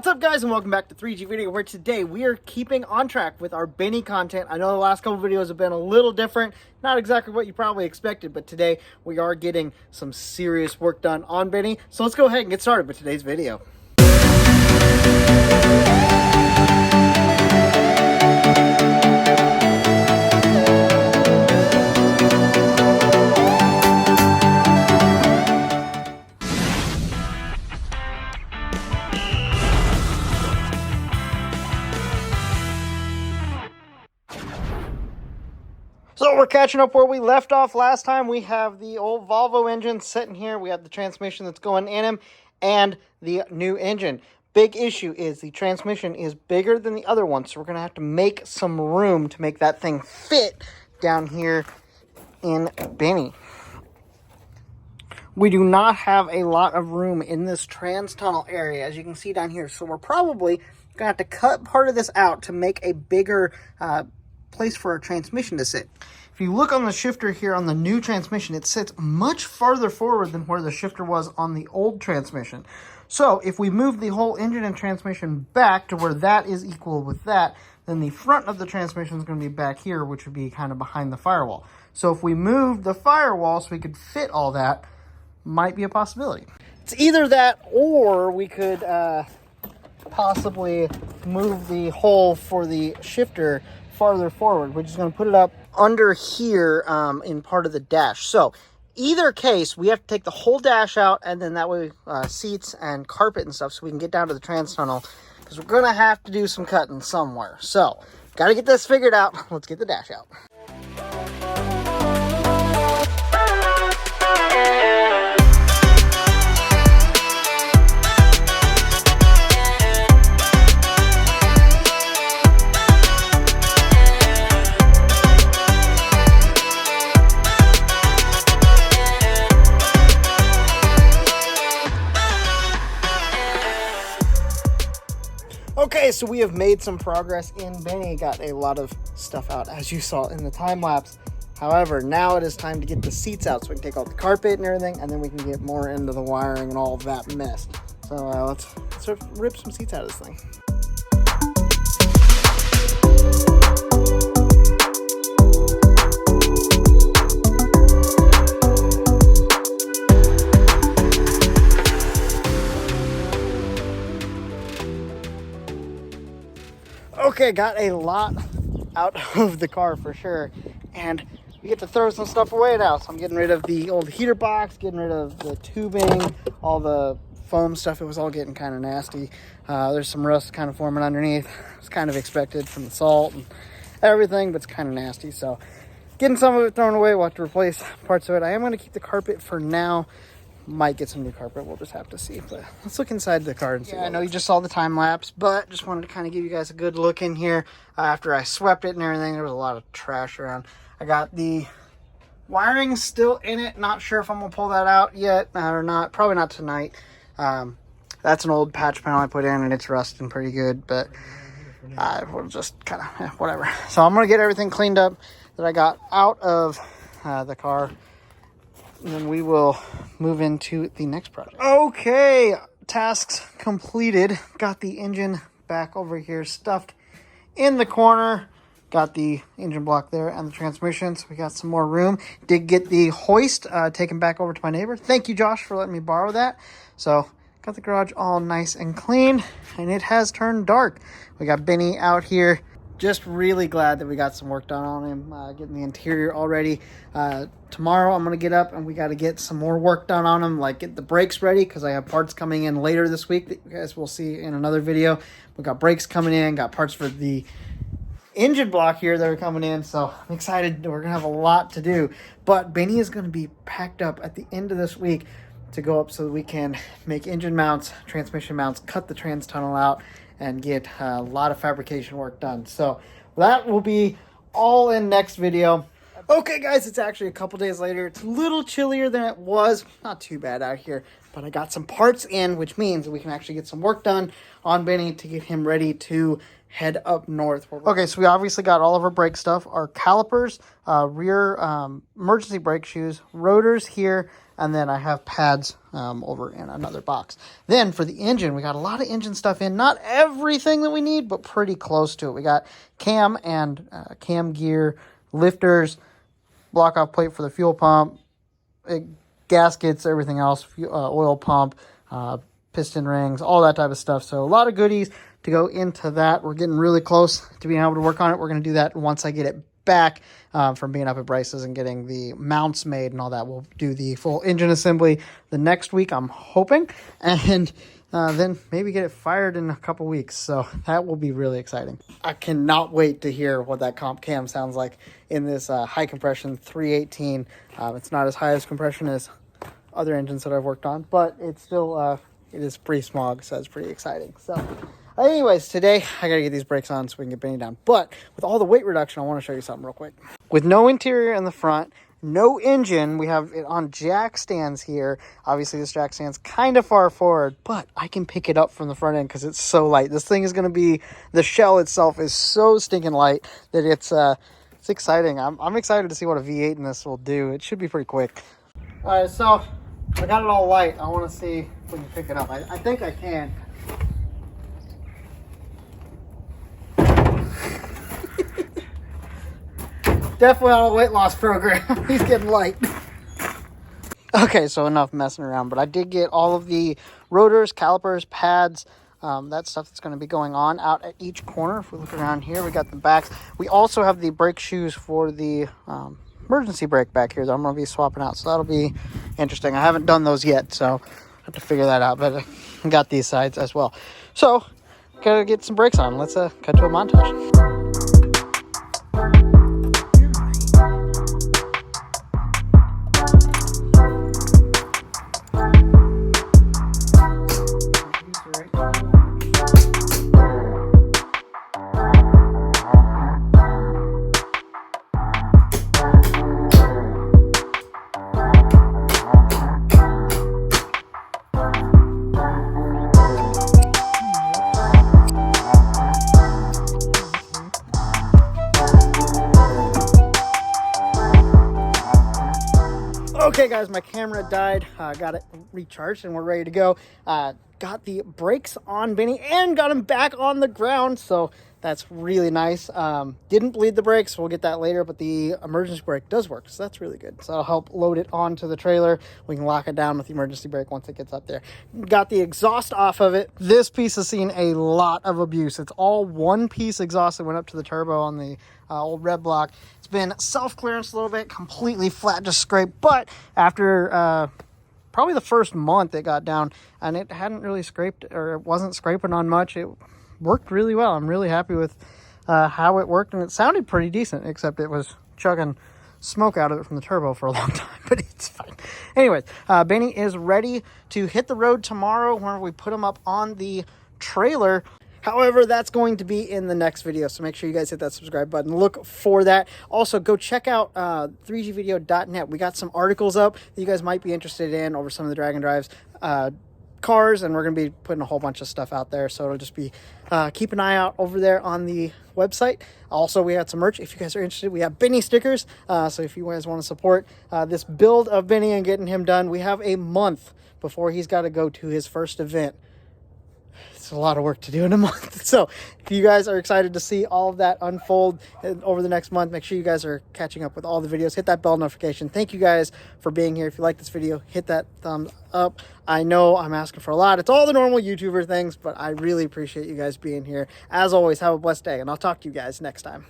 What's up, guys, and welcome back to 3G Video, where today we are keeping on track with our Benny content. I know the last couple videos have been a little different, not exactly what you probably expected, but today we are getting some serious work done on Benny. So let's go ahead and get started with today's video. So we're catching up where we left off last time. We have the old Volvo engine sitting here. We have the transmission that's going in him and the new engine. Big issue is the transmission is bigger than the other one, so we're going to have to make some room to make that thing fit down here in Benny. We do not have a lot of room in this trans tunnel area, as you can see down here, so we're probably going to have to cut part of this out to make a bigger place for our transmission to sit. If you look on the shifter here on the new transmission, it sits much farther forward than where the shifter was on the old transmission. So if we move the whole engine and transmission back to where that is equal with that, then the front of the transmission is going to be back here, which would be kind of behind the firewall. So if we move the firewall so we could fit all that, might be a possibility. It's either that or we could possibly move the hole for the shifter farther forward, which is going to put it up under here in part of the dash. So either case, we have to take the whole dash out, and then that way seats and carpet and stuff, so we can get down to the trans tunnel, because we're going to have to do some cutting somewhere. So got to get this figured out. Let's get the dash out. Okay, so we have made some progress in Benny. Got a lot of stuff out, as you saw in the time lapse. However, now it is time to get the seats out so we can take out the carpet and everything, and then we can get more into the wiring and all of that mess. So let's rip some seats out of this thing. Okay, got a lot out of the car for sure, and we get to throw some stuff away now. So I'm getting rid of the old heater box, getting rid of the tubing, all the foam stuff. It was all getting kind of nasty. There's some rust kind of forming underneath. It's kind of expected from the salt and everything, but it's kind of nasty. So getting some of it thrown away. We'll have to replace parts of it. I am going to keep the carpet for now. Might get some new carpet, we'll just have to see. But let's look inside the car and see. Yeah, I know you just saw the time lapse, but just wanted to kind of give you guys a good look in here. After I swept it and everything, there was a lot of trash around. I got the wiring still in it. Not sure if I'm gonna pull that out yet or not. Probably not tonight. That's an old patch panel I put in, and it's rusting pretty good, but we'll just kind of whatever. So I'm gonna get everything cleaned up that I got out of the car, and then we will move into the next project. Okay, tasks completed. Got the engine back over here stuffed in the corner. Got the engine block there and the transmission, so we got some more room. Did get the hoist taken back over to my neighbor. Thank you, Josh, for letting me borrow that. So got the garage all nice and clean, and it has turned dark. We got Benny out here. Just really glad that we got some work done on him, getting the interior all ready. Tomorrow I'm going to get up and we got to get some more work done on him, like get the brakes ready, because I have parts coming in later this week that you guys will see in another video. We got brakes coming in, got parts for the engine block here that are coming in, so I'm excited. We're going to have a lot to do. But Benny is going to be packed up at the end of this week to go up so that we can make engine mounts, transmission mounts, cut the trans tunnel out, and get a lot of fabrication work done. So that will be all in next video. Okay, guys, it's actually a couple days later. It's a little chillier than it was. Not too bad out here, but I got some parts in, which means we can actually get some work done on Benny to get him ready to head up north. Okay, so we obviously got all of our brake stuff, our calipers, rear emergency brake shoes, rotors here, and then I have pads over in another box. Then for the engine, we got a lot of engine stuff in. Not everything that we need, but pretty close to it. We got cam and cam gear, lifters, block-off plate for the fuel pump, gaskets, everything else, oil pump, piston rings, all that type of stuff. So a lot of goodies to go into that. We're getting really close to being able to work on it. We're going to do that once I get it back from being up at Bryce's and getting the mounts made and all that. We'll do the full engine assembly the next week, I'm hoping, and then maybe get it fired in a couple weeks. So that will be really exciting. I cannot wait to hear what that comp cam sounds like in this high compression 318. It's not as high as compression as other engines that I've worked on, but it's still, it is pretty smog, so it's pretty exciting. So anyways, today I gotta get these brakes on so we can get Benny down. But with all the weight reduction, I want to show you something real quick. With no interior in the front, no engine, we have it on jack stands here. Obviously, this jack stand's kind of far forward, but I can pick it up from the front end because it's so light. This thing is going to be, the shell itself is so stinking light that it's exciting. I'm excited to see what a V8 in this will do. It should be pretty quick. All right, so I got it all light. I want to see if we can pick it up. I think I can. Definitely on a weight loss program. He's getting light. Okay, so enough messing around, but I did get all of the rotors, calipers, pads, that stuff that's going to be going on out at each corner. If we look around here, we got the backs. We also have the brake shoes for the emergency brake back here that I'm going to be swapping out, so that'll be interesting. I haven't done those yet, so I have to figure that out, but I got these sides as well. So, gotta get some brakes on. Let's cut to a montage. Okay guys, my camera died. Got it recharged and we're ready to go. Got the brakes on Benny and got him back on the ground, so that's really nice. Didn't bleed the brakes, we'll get that later, but the emergency brake does work, so that's really good. So that'll help load it onto the trailer. We can lock it down with the emergency brake once it gets up there. Got the exhaust off of it. This piece has seen a lot of abuse. It's all one piece exhaust that went up to the turbo on the old red block. It's been self-clearance a little bit, completely flat, just scraped, but after probably the first month it got down and it hadn't really scraped, or it wasn't scraping on much. It worked really well. I'm really happy with how it worked, and it sounded pretty decent, except it was chugging smoke out of it from the turbo for a long time, but it's fine. Anyways, Benny is ready to hit the road tomorrow when we put him up on the trailer. However, that's going to be in the next video, so make sure you guys hit that subscribe button. Look for that. Also, go check out 3gvideo.net. We got some articles up that you guys might be interested in over some of the drag and drives cars, and we're going to be putting a whole bunch of stuff out there, so it'll just be keep an eye out over there on the website. Also, we had some merch if you guys are interested. We have Benny stickers, so if you guys want to support this build of Benny and getting him done, we have a month before he's got to go to his first event. It's a lot of work to do in a month. So if you guys are excited to see all of that unfold over the next month, make sure you guys are catching up with all the videos. Hit that bell notification. Thank you guys for being here. If you like this video, hit that thumbs up. I know I'm asking for a lot. It's all the normal YouTuber things, but I really appreciate you guys being here. As always, have a blessed day, and I'll talk to you guys next time.